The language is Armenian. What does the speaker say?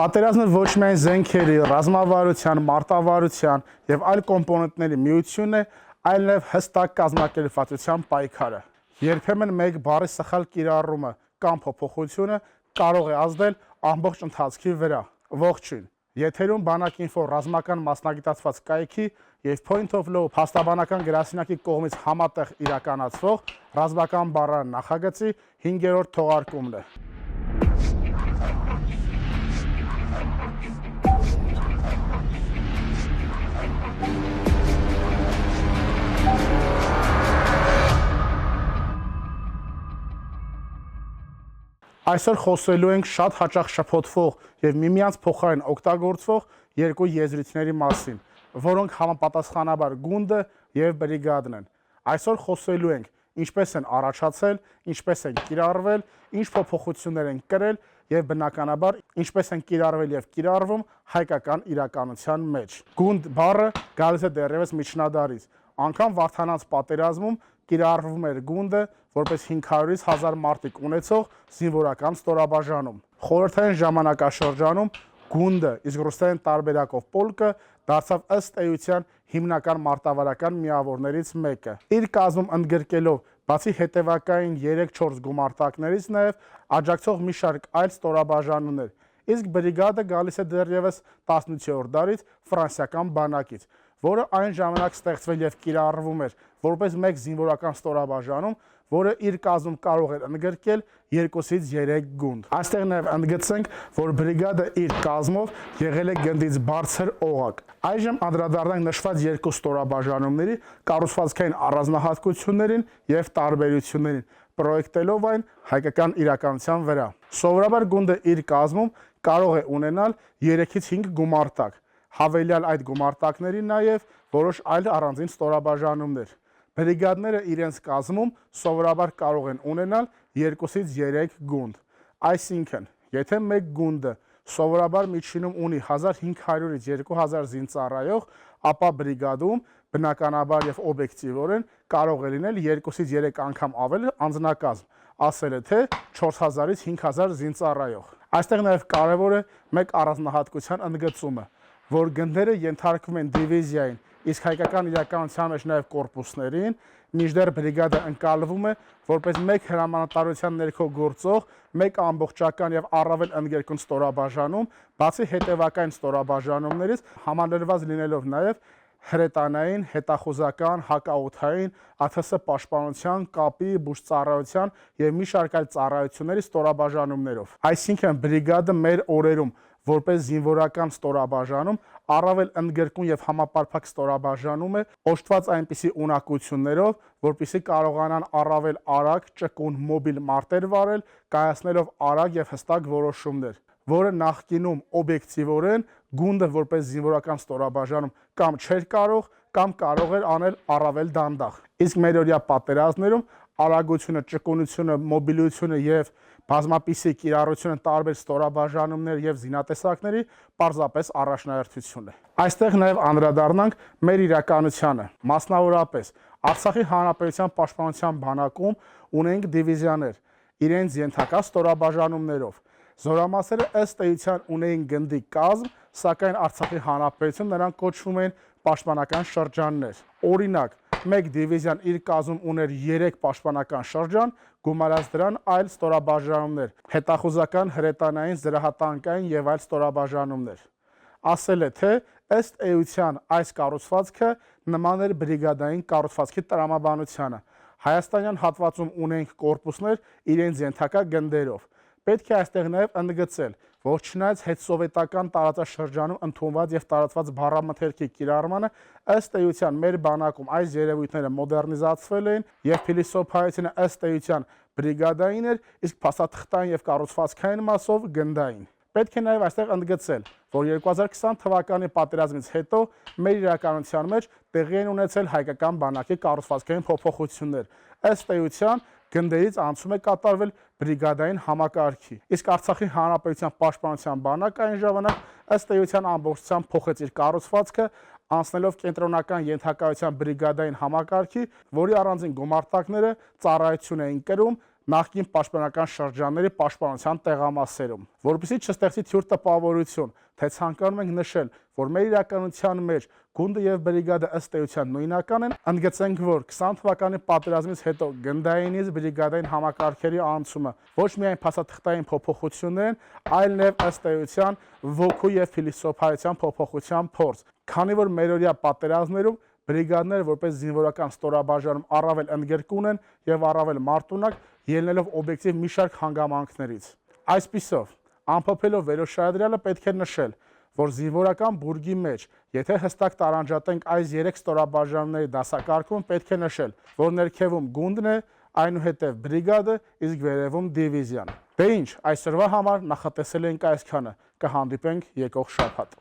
Պատերազմը ոչ միայն զենքերի, ռազմավարության, մարտավարության եւ այլ կոմպոնենտների միությունն է, այլ նաեւ հստակ կազմակերպվածության պայքարը։ Երբեմն մեկ բառի սխալ կիրառումը կամ փոփոխությունը կարող է ազդել ամբողջ ընթացքի վրա։ Ողջույն։ Եթերում Բանակ-Ինֆո ռազմական մասնագիտացված կայքի եւ Point of Law փաստաբանական գրասենյակի կողմից համատեղ իրականացվող ռազմական բառարան նախագծի 5-րդ թողարկումն է։ Այսօր խոսելու ենք շատ հաճախ շփոթվող եւ միմյանց փոխարեն օգտագործվող երկու եզրույթների մասին, որոնք համապատասխանաբար գունդը եւ բրիգադն են։ Այսօր խոսելու ենք ինչպես են առաջացել, ինչպես են կիրառվել, ինչ փոփոխություններ են կրել եւ բնականաբար ինչպես են կիրառվել եւ կիրառվում հայկական իրականության մեջ։ Գունդ բառը գալիս է դեռևս միջնադարից։ Անկամ Վարդանանց պատերազմում կիրառվում էր գունդը որպես 500-ից 1000 մարտիկ ունեցող զինվորական ստորաբաժանում։ Խորհրդային ժամանակաշրջանում գունդը, իսկ ռուսերեն տարբերակով պոլկը դարձավ ըստ էության հիմնական մարտավարական միավորներից մեկը։ Իր կազմում ընդգրկելով բացի հետևակային 3-4 գումարտակներից նաև աջակցող մի շարք այլ ստորաբաժանումներ։ Իսկ բրիգադը գալիս է դեռևս 18-րդ դարից ֆրանսիական բանակից, որը այն ժամանակ ստեղծվել եւ կիրառվում էր որպես մեկ զինվորական ստորաբաժանում, որը իր կազմում կարող էր ընդգրկել 2-ից 3 գունդ։ Այստեղ նաև ընդգծենք, որ բրիգադը իր կազմով եղել է գնդից բարձր օղակ։ Այժմ անդրադառնանք նշված երկու ստորաբաժանումների կառուցվածքային առանձնահատկություններին եւ տարբերություններին, պրոյեկտելով այն հայկական իրականության վրա։ Սովորաբար գունդը իր կազմում կարող է ունենալ 3-ից 5 գումարտակ, հավելյալ այդ գումարտակների նաև որոշ այլ առանձին ստորաբաժանումներ։ Բրիգադները իրենց կազմում սովորաբար կարող են ունենալ 2-ից 3 գունդ։ Այսինքն, եթե մեկ գունդը սովորաբար միջինում ունի 1500-ից 2000 զինծառայող, ապա բրիգադում բնականաբար եւ օբյեկտիվորեն կարող է լինել 2-ից 3 անգամ ավել անձնակազմ, ասել է թե 4000-ից 5000 զինծառայող։ Այստեղ նաև կարևոր է մեկ առանձնահատկության ընդգծումը, որ գնդերը ենթարկվում են դիվիզիային, իսկ հայկական իրականության մեջ նաև կորպուսներին, մինչդեռ բրիգադը ընկալվում է որպես մեկ հրամանատարության ներքո գործող, մեկ ամբողջական եւ առավել ընդգրկուն ստորաբաժանում, բացի հետևակային ստորաբաժանումներից, համալրված լինելով նաև հրետանային, հետախուզական, հակաօդային, ԱԹՍ պաշտպանության, կապի, բուժծառայության եւ մի շարք այլ ծառայությունների ստորաբաժանումներով։ Այսինքն բրիգադը մեր օրերում որպես զինվորական ստորաբաժանում առավել ընդգրկուն եւ համապարփակ ստորաբաժանում է, օժտված այնպիսի ունակություններով, որպեսզի կարողանան առավել արագ, ճկուն, մոբիլ մարտեր վարել, կայացնելով արագ եւ հստակ որոշումներ, որը նախկինում օբյեկտիվորեն գունդը որպես զինվորական ստորաբաժանում կամ չէր կամ կարող էր անել առավել դանդաղ։ Իսկ մերօրյա պատերազմներում արագությունը, ճկունությունը, մոբիլությունը եւ բազմապիսի կիրառությունը տարբեր ստորաբաժանումներ եւ զինատեսակների պարզապես առաջնահերթություն է։ Այստեղ նաեւ անդրադառնանք մեր իրականությանը, մասնավորապես Արցախի Հանրապետության Պաշտպանության բանակում ունենք դիվիզիաներ, իրենց ենթակա ստորաբաժանումներով։ Զորամասերը ըստ էության ունեին գնդի կազմ, սակայն Արցախի Հանրապետությունում նրանք կոչվում են պաշտպանական շրջաններ։ Օրինակ, մեկ դիվիզիան իր կազմում ուներ 3 պաշտպանական շրջան, գումարած դրան այլ ստորաբաժանումներ, հետախուզական, հրետանային, զրահատանկային եւ այլ ստորաբաժանումներ։ Ասել է թե ըստ էության այս կառուցվածքը նման էր բրիգադային կառուցվածքի տրամաբանությանը։ Հայաստանյան հատվածում ունենք կորպուսներ իրենց ենթակա գնդերով։ Պետք է այստեղ նաև ընդգծել, որ չնայած հետսովետական տարածաշրջանում ընդունված եւ տարածված բառամթերքի կիրառմանը ըստ էության մեր բանակում այս երևույթները մոդեռնիզացվել են եւ փիլիսոփայությունը ըստ էության բրիգադային էր, իսկ փաստաթղթային եւ կառուցվածքային մասով գնդային։ Պետք է նաև այստեղ ընդգծել, որ 2020 թվականի պատերազմից հետո մեր իրականության մեջ տեղի են ունեցել հայկական բանակի կառուցվածքային փոփոխություններ։ Ըստ էության գնդերից անցում է կատարվել բրիգադային համակարգի։ Իսկ Արցախի Հանրապետության Պաշտպանության բանակը այն ժամանակ ըստ էության ամբողջությամբ փոխեց իր կառուցվածքը, անցնելով կենտրոնական ենթակայության բրիգադային համակարգի, որի առանձին գումարտակները ծառայություն էին կրում նախկին պաշտպանական շրջանների պաշտպանության տեղամասերում, որպեսզի չստեղծի թյուր տպավորություն, թե ցանկանում ենք նշել, որ մեր իրականության մեջ գունդը եւ բրիգադը ըստ էության նույնական են, ընդգծենք, որ 20 թվականի պատերազմից հետո գնդայինից բրիգադային համակարգերի անցումը ոչ միայն փաստաթղթային փոփոխություններ են, այլ նաեւ ըստ էության ոգու եւ փիլիսոփայության փոփոխության փորձ, քանի որ մերօրյա պատերազմներում բրիգադները որպես զինվորական ստորաբաժանում առավել ընդգրկուն են եւ առավել մարտունակ, ելնելով օբյեկտիվ մի շարք հանգամանքներից։ Այսպիսով, ամփոփելով վերոշայադրյալը պետք է նշել, որ զինվորական բուրգի մեջ, եթե հստակ տարանջատենք այս 3 ստորաբաժանումների դասակարգում, պետք է նշել, որ ներքևում գունդն է, այնուհետև բրիգադը, իսկ վերևում դիվիզիան։ Դե ինչ, այսօրվա համար նախատեսել ենք այսքանը, կհանդիպենք եկող շաբաթ։